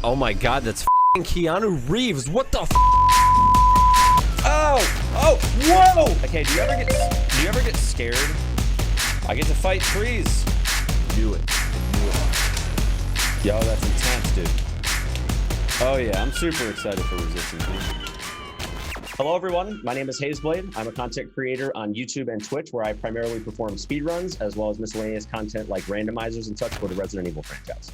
Oh my god, that's f***ing Keanu Reeves. What the f***? Oh, whoa! Okay, do you ever get scared? I get to fight trees. Knew it. Yo, that's intense, dude. Oh yeah, I'm super excited for Resistance. Hello everyone, my name is Hazeblade. I'm a content creator on YouTube and Twitch where I primarily perform speedruns as well as miscellaneous content like randomizers and such for the Resident Evil franchise.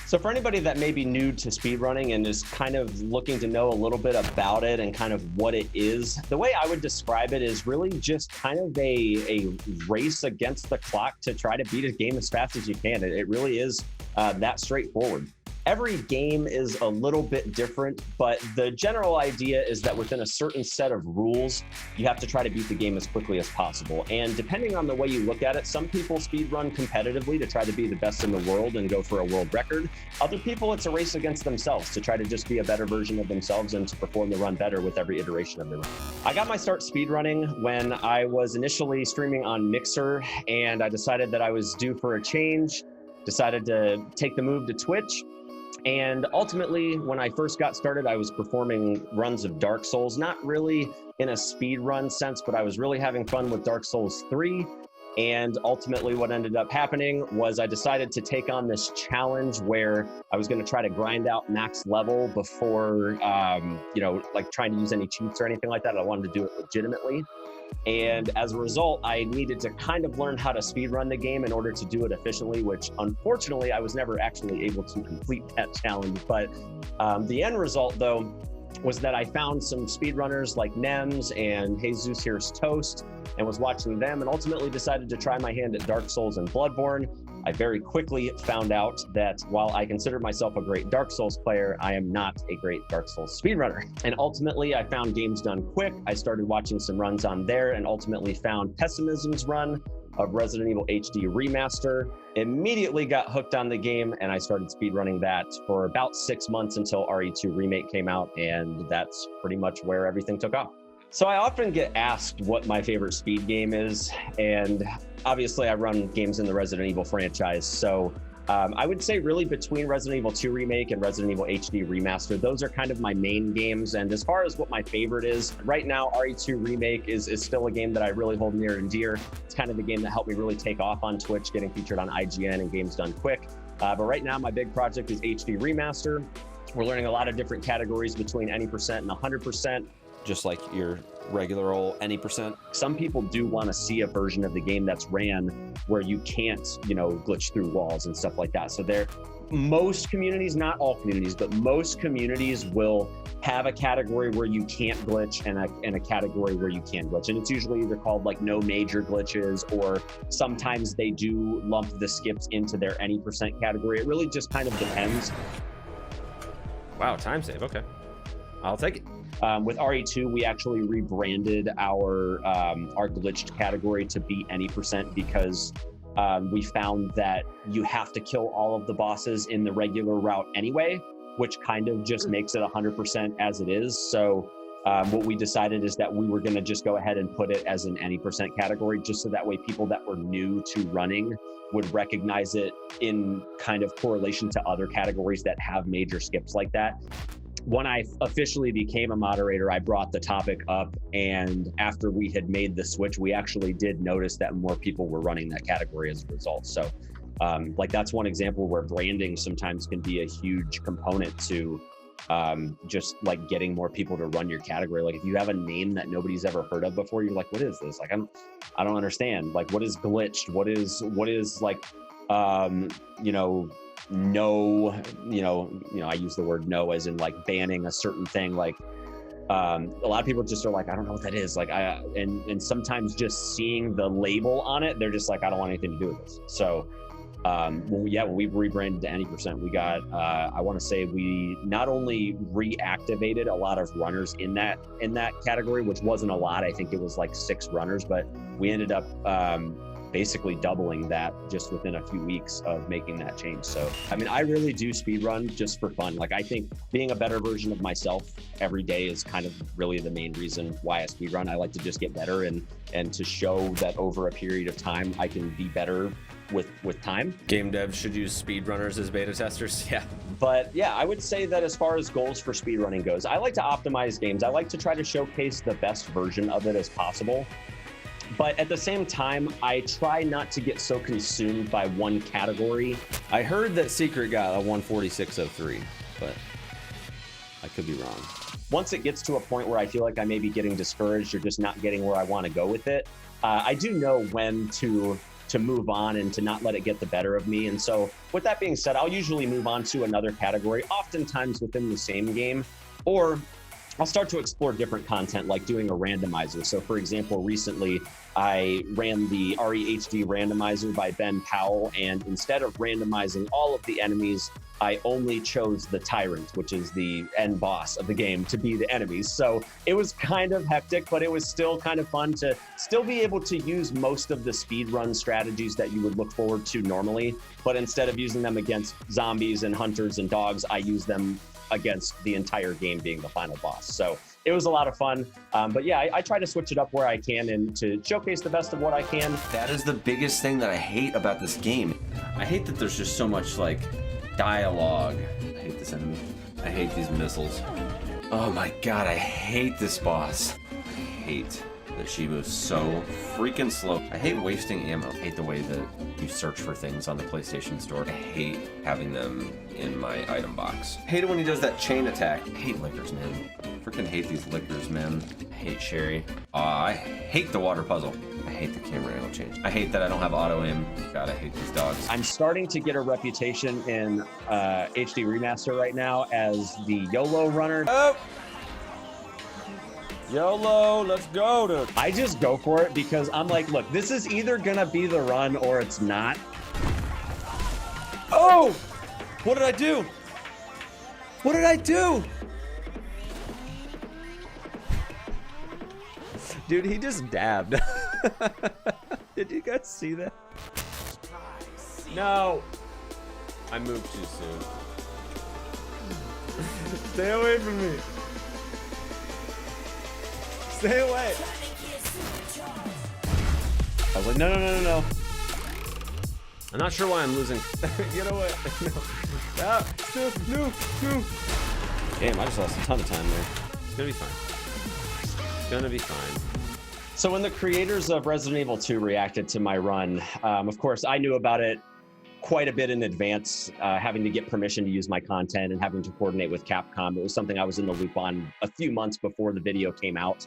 So for anybody that may be new to speedrunning and is kind of looking to know a little bit about it and kind of what it is, the way I would describe it is really just kind of a race against the clock to try to beat a game as fast as you can. It really is that straightforward. Every game is a little bit different, but the general idea is that within a certain set of rules, you have to try to beat the game as quickly as possible. And depending on the way you look at it, some people speedrun competitively to try to be the best in the world and go for a world record. Other people, it's a race against themselves to try to just be a better version of themselves and to perform the run better with every iteration of the run. I got my start speedrunning when I was initially streaming on Mixer, and I decided that I was due for a change, decided to take the move to Twitch. And ultimately, when I first got started, I was performing runs of Dark Souls, not really in a speed run sense, but I was really having fun with Dark Souls 3. And ultimately what ended up happening was I decided to take on this challenge where I was going to try to grind out max level before, like trying to use any cheats or anything like that. I wanted to do it legitimately. And as a result, I needed to kind of learn how to speedrun the game in order to do it efficiently, which unfortunately I was never actually able to complete that challenge. But the end result, though, was that I found some speedrunners like Nems and Jesus Here's Toast and was watching them and ultimately decided to try my hand at Dark Souls and Bloodborne. I very quickly found out that while I consider myself a great Dark Souls player, I am not a great Dark Souls speedrunner. And ultimately, I found Games Done Quick. I started watching some runs on there and ultimately found Pessimism's run of Resident Evil HD Remaster. Immediately got hooked on the game and I started speedrunning that for about 6 months until RE2 Remake came out, and that's pretty much where everything took off. So I often get asked what my favorite speed game is, and obviously I run games in the Resident Evil franchise, so I would say really between Resident Evil 2 Remake and Resident Evil HD Remaster, those are kind of my main games. And as far as what my favorite is, right now RE2 Remake is still a game that I really hold near and dear. It's kind of the game that helped me really take off on Twitch, getting featured on IGN and Games Done Quick. But right now my big project is HD Remaster. We're learning a lot of different categories between any percent and 100%. Just like your regular old any percent. Some people do want to see a version of the game that's ran where you can't, glitch through walls and stuff like that. So most communities, not all communities, but most communities will have a category where you can't glitch and a category where you can glitch. And it's usually either called like no major glitches, or sometimes they do lump the skips into their any percent category. It really just kind of depends. Wow, time save. Okay, I'll take it. With RE2, we actually rebranded our glitched category to be any percent because we found that you have to kill all of the bosses in the regular route anyway, which kind of just makes it 100% as it is. So what we decided is that we were going to just go ahead and put it as an any percent category, just so that way people that were new to running would recognize it in kind of correlation to other categories that have major skips like that. When I officially became a moderator, I brought the topic up, and after we had made the switch, we actually did notice that more people were running that category as a result. So that's one example where branding sometimes can be a huge component to just like getting more people to run your category. Like if you have a name that nobody's ever heard of before, you're like, what is this? Like, I don't understand. Like, what is glitched? What is like, no, I use the word no as in like banning a certain thing. Like a lot of people just are like, I don't know what that is. Like and sometimes just seeing the label on it, they're just like, I don't want anything to do with this. So when we rebranded to any percent, we got I want to say we not only reactivated a lot of runners in that category, which wasn't a lot. I think it was like 6 runners, but we ended up basically doubling that just within a few weeks of making that change. So, I mean, I really do speedrun just for fun. Like, I think being a better version of myself every day is kind of really the main reason why I speedrun. I like to just get better and to show that over a period of time, I can be better with time. Game devs should use speedrunners as beta testers. Yeah. But yeah, I would say that as far as goals for speedrunning goes, I like to optimize games. I like to try to showcase the best version of it as possible. But at the same time, I try not to get so consumed by one category. I heard that Secret got a 146.03, but I could be wrong. Once it gets to a point where I feel like I may be getting discouraged or just not getting where I want to go with it, I do know when to move on and to not let it get the better of me. And so with that being said, I'll usually move on to another category, oftentimes within the same game, or I'll start to explore different content, like doing a randomizer. So for example, recently I ran the rAge randomizer by Ben Powell, and instead of randomizing all of the enemies, I only chose the Tyrant, which is the end boss of the game, to be the enemies. So it was kind of hectic, but it was still kind of fun to still be able to use most of the speedrun strategies that you would look forward to normally. But instead of using them against zombies and hunters and dogs, I use them against the entire game being the final boss. So it was a lot of fun. But yeah, I try to switch it up where I can and to showcase the best of what I can. That is the biggest thing that I hate about this game. I hate that there's just so much like dialogue. I hate this enemy. I hate these missiles. Oh my god, I hate this boss. I hate that she moves so freaking slow. I hate wasting ammo. I hate the way that you search for things on the PlayStation Store. I hate having them in my item box. I hate it when he does that chain attack. I hate lickers, man. Freaking hate these lickers, man. I hate Sherry. I hate the water puzzle. I hate the camera angle change. I hate that I don't have auto aim. God, I hate these dogs. I'm starting to get a reputation in HD Remaster right now as the YOLO runner. Oh! YOLO, let's go, dude. I just go for it because I'm like, look, this is either gonna be the run or it's not. Oh! What did I do? What did I do? Dude, he just dabbed. Did you guys see that? No. I moved too soon. Stay away from me. Stay away. I was like, no, no, no, no, no. I'm not sure why I'm losing. Get away. No. Ah, no, no. Damn, I just lost a ton of time there. It's gonna be fine. It's gonna be fine. So when the creators of Resident Evil 2 reacted to my run, of course, I knew about it quite a bit in advance, having to get permission to use my content and having to coordinate with Capcom. It was something I was in the loop on a few months before the video came out.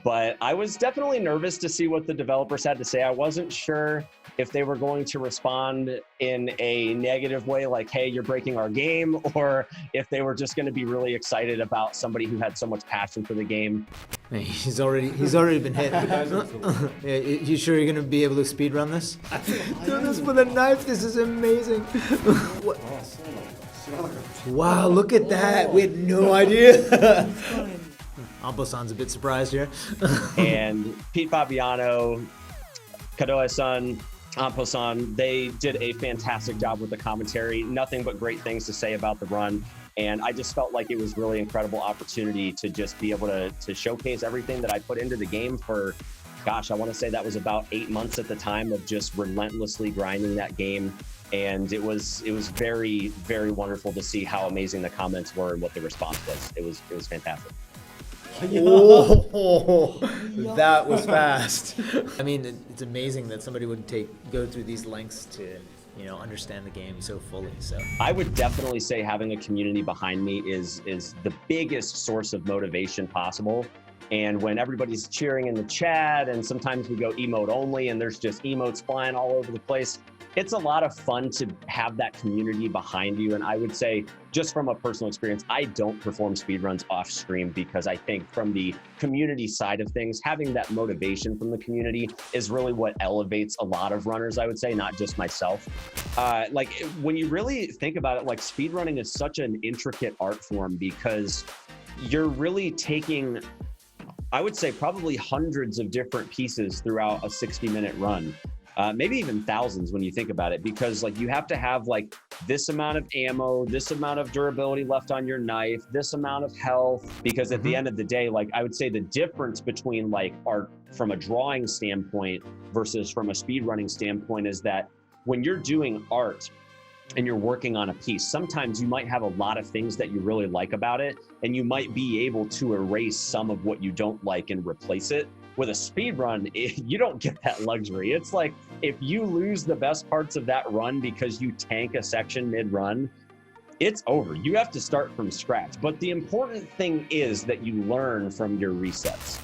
But I was definitely nervous to see what the developers had to say. I wasn't sure if they were going to respond in a negative way, like, hey, you're breaking our game, or if they were just going to be really excited about somebody who had so much passion for the game. Hey, he's already been hit. Yeah, you sure you're gonna be able to speedrun this? Do this with a knife. This is amazing. What? Wow, look at that. We had no idea. Ampo-san's a bit surprised here. And Pete Fabiano, Kadoe-san, Ampo-san, they did a fantastic job with the commentary. Nothing but great things to say about the run. And I just felt like it was really incredible opportunity to just be able to showcase everything that I put into the game for, gosh, I want to say that was about 8 months at the time of just relentlessly grinding that game. And it was very, very wonderful to see how amazing the comments were and what the response was. It was fantastic. Oh, that was fast. I mean, it's amazing that somebody would go through these lengths to, understand the game so fully. So I would definitely say having a community behind me is the biggest source of motivation possible. And when everybody's cheering in the chat, and sometimes we go emote only, and there's just emotes flying all over the place, it's a lot of fun to have that community behind you. And I would say, just from a personal experience, I don't perform speedruns off stream because I think from the community side of things, having that motivation from the community is really what elevates a lot of runners, I would say, not just myself. Like when you really think about it, like speedrunning is such an intricate art form because you're really taking, I would say, probably hundreds of different pieces throughout a 60-minute run. maybe even thousands when you think about it, because like you have to have like this amount of ammo, this amount of durability left on your knife, this amount of health, because at the end of the day, like I would say the difference between like art from a drawing standpoint versus from a speedrunning standpoint is that when you're doing art and you're working on a piece, sometimes you might have a lot of things that you really like about it, and you might be able to erase some of what you don't like and replace it. With a speed run, you don't get that luxury. It's like if you lose the best parts of that run because you tank a section mid-run, it's over. You have to start from scratch. But the important thing is that you learn from your resets.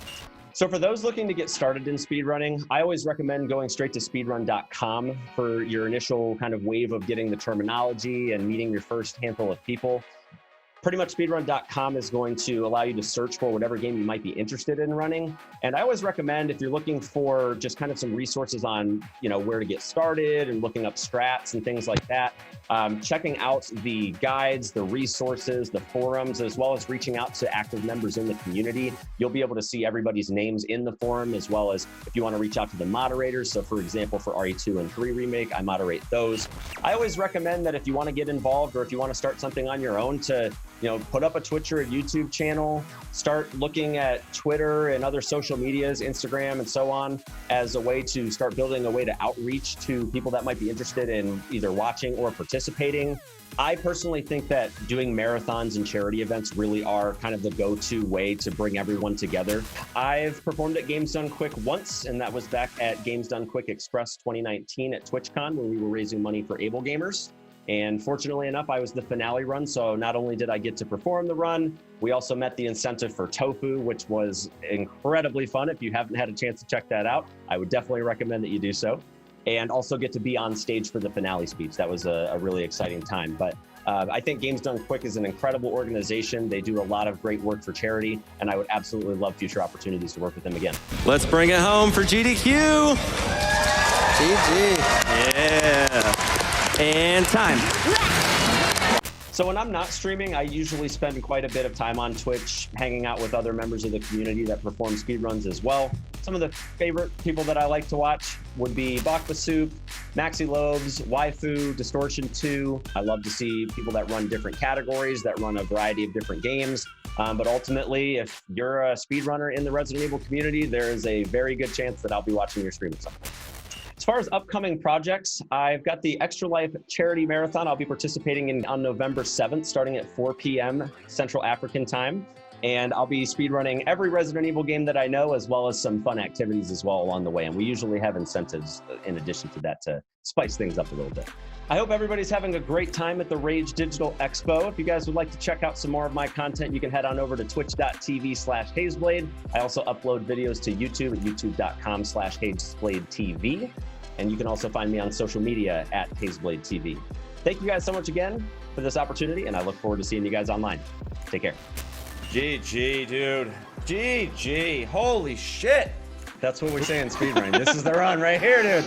So for those looking to get started in speedrunning, I always recommend going straight to speedrun.com for your initial kind of wave of getting the terminology and meeting your first handful of people. Pretty much speedrun.com is going to allow you to search for whatever game you might be interested in running. And I always recommend, if you're looking for just kind of some resources on, you know, where to get started and looking up strats and things like that, checking out the guides, the resources, the forums, as well as reaching out to active members in the community. You'll be able to see everybody's names in the forum, as well as if you want to reach out to the moderators. So for example, for RE2 and 3 Remake, I moderate those. I always recommend that if you want to get involved or if you want to start something on your own, to put up a Twitch or a YouTube channel, start looking at Twitter and other social medias, Instagram and so on, as a way to start building a way to outreach to people that might be interested in either watching or participating. I personally think that doing marathons and charity events really are kind of the go-to way to bring everyone together. I've performed at Games Done Quick once, and that was back at Games Done Quick Express 2019 at TwitchCon when we were raising money for Able Gamers. And fortunately enough, I was the finale run. So not only did I get to perform the run, we also met the incentive for Tofu, which was incredibly fun. If you haven't had a chance to check that out, I would definitely recommend that you do so. And also get to be on stage for the finale speech. That was a really exciting time. But I think Games Done Quick is an incredible organization. They do a lot of great work for charity, and I would absolutely love future opportunities to work with them again. Let's bring it home for GDQ. GG. Yeah. And time. So when I'm not streaming, I usually spend quite a bit of time on Twitch, hanging out with other members of the community that perform speedruns as well. Some of the favorite people that I like to watch would be Bakba Soup, Maxi Lobes, Waifu, Distortion 2. I love to see people that run different categories, that run a variety of different games. But ultimately, if you're a speedrunner in the Resident Evil community, there is a very good chance that I'll be watching your stream at some point. As far as upcoming projects, I've got the Extra Life Charity Marathon I'll be participating in on November 7th, starting at 4 p.m. Central African time. And I'll be speedrunning every Resident Evil game that I know, as well as some fun activities as well along the way. And we usually have incentives in addition to that to spice things up a little bit. I hope everybody's having a great time at the Rage Digital Expo. If you guys would like to check out some more of my content, you can head on over to twitch.tv/Hazeblade. I also upload videos to YouTube at youtube.com/HazebladeTV. And you can also find me on social media at Hazeblade TV. Thank you guys so much again for this opportunity, and I look forward to seeing you guys online. Take care. GG, dude. GG. Holy shit. That's what we say in speedrunning. This is the run right here, dude.